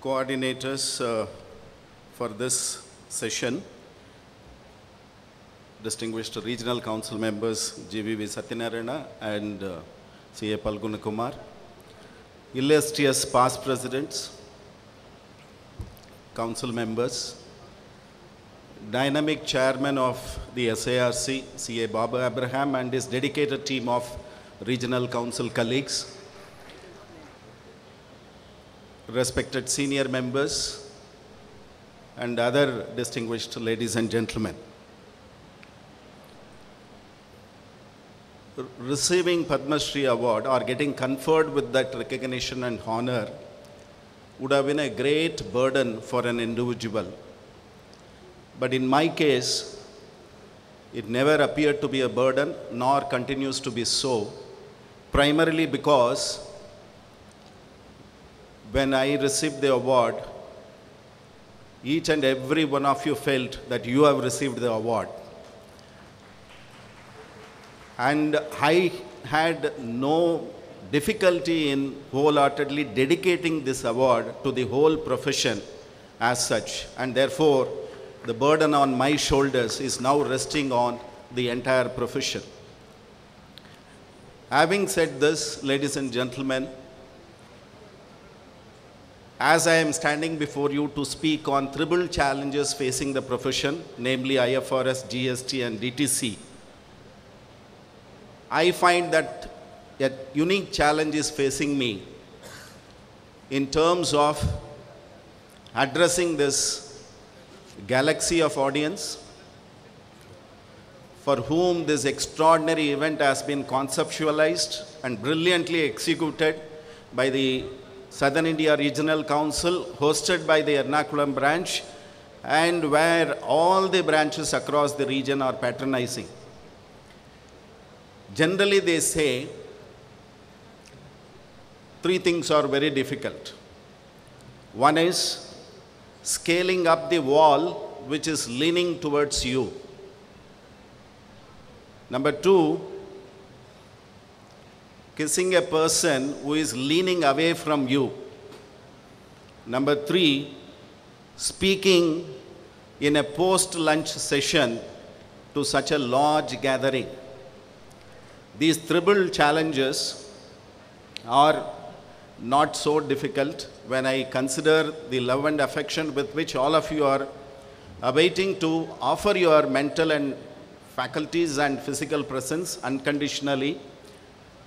coordinators for this session, distinguished regional council members GVV Satyanarayana and CA Palguna Kumar, illustrious past presidents, council members, dynamic chairman of the SARC, CA Baba Abraham, and his dedicated team of regional council colleagues, respected senior members, and other distinguished ladies and gentlemen. Receiving Padma Shri Award or getting conferred with that recognition and honor would have been a great burden for an individual. But in my case, it never appeared to be a burden, nor continues to be so, primarily because when I received the award, each and every one of you felt that you have received the award. And I had no difficulty in wholeheartedly dedicating this award to the whole profession as such. And therefore, the burden on my shoulders is now resting on the entire profession. Having said this, ladies and gentlemen, as I am standing before you to speak on triple challenges facing the profession, namely IFRS, GST and DTC, I find that a unique challenge is facing me in terms of addressing this galaxy of audience for whom this extraordinary event has been conceptualized and brilliantly executed by the Southern India Regional Council, hosted by the Ernakulam branch, and where all the branches across the region are patronizing. Generally, they say three things are very difficult. One is scaling up the wall which is leaning towards you. Number two, kissing a person who is leaning away from you. Number three, speaking in a post-lunch session to such a large gathering. These triple challenges are not so difficult when I consider the love and affection with which all of you are awaiting to offer your mental and faculties and physical presence unconditionally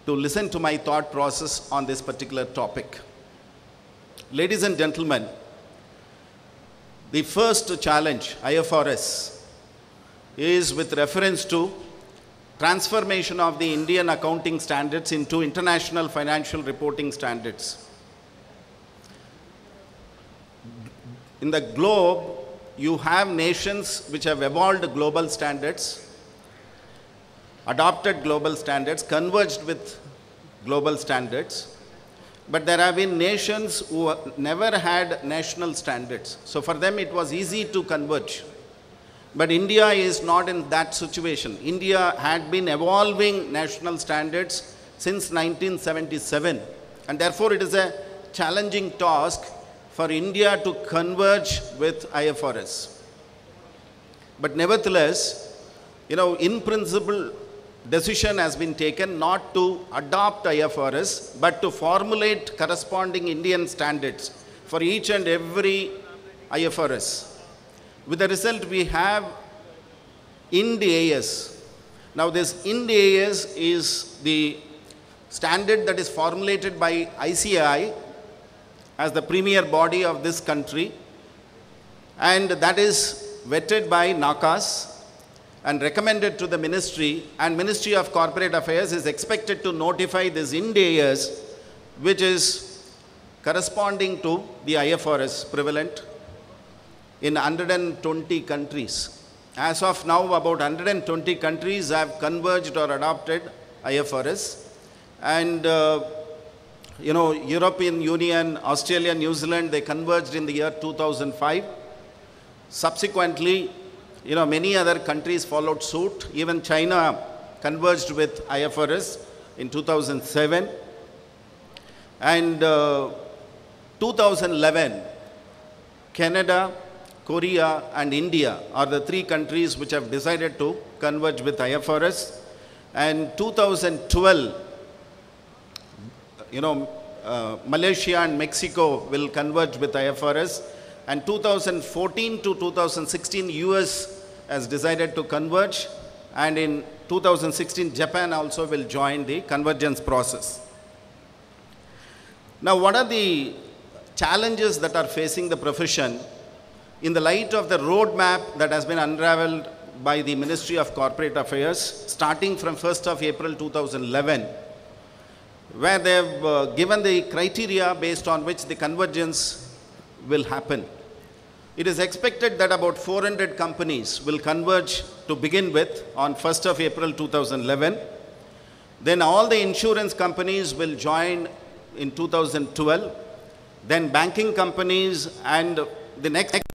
to listen to my thought process on this particular topic. Ladies and gentlemen, the first challenge, IFRS, is with reference to transformation of the Indian accounting standards into international financial reporting standards. In the globe, you have nations which have evolved global standards, adopted global standards, converged with global standards, but there have been nations who never had national standards. So for them it was easy to converge. But India is not in that situation. India had been evolving national standards since 1977, and therefore it is a challenging task for India to converge with IFRS. But nevertheless, in principle, decision has been taken not to adopt IFRS, but to formulate corresponding Indian standards for each and every IFRS. With the result, we have Ind AS. Now, this Ind AS is the standard that is formulated by ICAI as the premier body of this country, and that is vetted by NACAS and recommended to the ministry, and Ministry of Corporate Affairs is expected to notify this Ind AS, which is corresponding to the IFRS prevalent in 120 countries. As of now, about 120 countries have converged or adopted IFRS. And, European Union, Australia, New Zealand, they converged in the year 2005. Subsequently, many other countries followed suit. Even China converged with IFRS in 2007. And 2011, Canada, Korea, and India are the three countries which have decided to converge with IFRS. And 2012, Malaysia and Mexico will converge with IFRS. And 2014 to 2016, US has decided to converge. And in 2016, Japan also will join the convergence process. Now, what are the challenges that are facing the profession in the light of the roadmap that has been unraveled by the Ministry of Corporate Affairs starting from 1st of April 2011, where they have given the criteria based on which the convergence will happen. It is expected that about 400 companies will converge to begin with on 1st of April 2011. Then all the insurance companies will join in 2012. Then banking companies, and the next